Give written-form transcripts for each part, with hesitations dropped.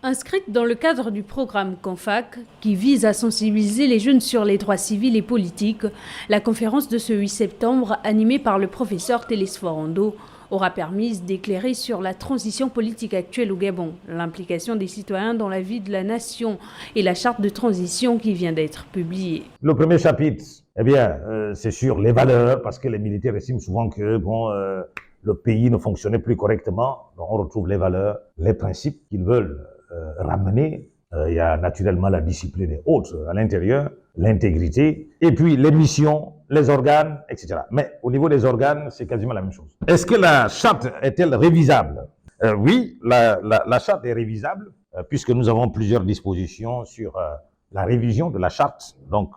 Inscrite dans le cadre du programme CONFAC, qui vise à sensibiliser les jeunes sur les droits civils et politiques, la conférence de ce 8 septembre, animée par le professeur Télésphore Ondo, aura permis d'éclairer sur la transition politique actuelle au Gabon, l'implication des citoyens dans la vie de la nation et la charte de transition qui vient d'être publiée. Le premier chapitre, c'est sur les valeurs, parce que les militaires estiment souvent que le pays ne fonctionnait plus correctement. Donc on retrouve les valeurs, les principes qu'ils veulent ramener. Il y a naturellement la discipline et autres à l'intérieur, l'intégrité, et puis les missions, les organes, etc. Mais au niveau des organes, c'est quasiment la même chose. Est-ce que la charte est-elle révisable? Oui, la charte est révisable, puisque nous avons plusieurs dispositions sur la révision de la charte, donc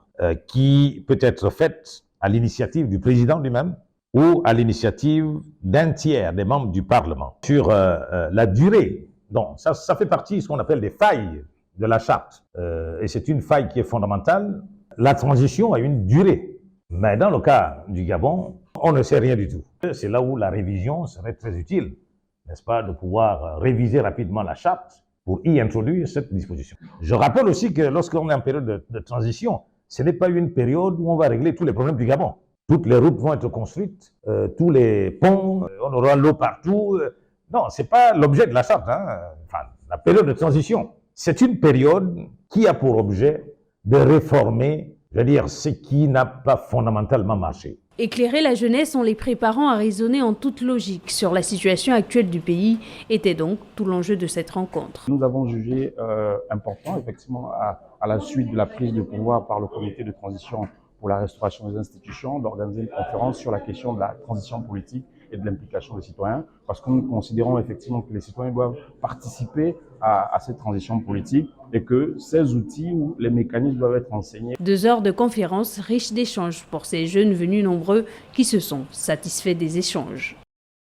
qui peut être faite à l'initiative du président lui-même ou à l'initiative d'un tiers des membres du Parlement. Sur la durée, donc ça fait partie de ce qu'on appelle des failles de la charte, et c'est une faille qui est fondamentale. La transition a une durée, mais dans le cas du Gabon, on ne sait rien du tout. C'est là où la révision serait très utile, n'est-ce pas, de pouvoir réviser rapidement la charte pour y introduire cette disposition. Je rappelle aussi que lorsqu'on est en période de transition, ce n'est pas une période où on va régler tous les problèmes du Gabon. Toutes les routes vont être construites, tous les ponts, on aura l'eau partout. Non, ce n'est pas l'objet de la charte, enfin, la période de transition. C'est une période qui a pour objet de réformer, je veux dire, ce qui n'a pas fondamentalement marché. Éclairer la jeunesse en les préparant à raisonner en toute logique sur la situation actuelle du pays était donc tout l'enjeu de cette rencontre. Nous avons jugé important, effectivement, à la suite de la prise de pouvoir par le comité de transition pour la restauration des institutions, d'organiser une conférence sur la question de la transition politique et de l'implication des citoyens, parce que nous considérons effectivement que les citoyens doivent participer à cette transition politique et que ces outils ou les mécanismes doivent être enseignés. 2 heures de conférence riches d'échanges pour ces jeunes venus nombreux qui se sont satisfaits des échanges.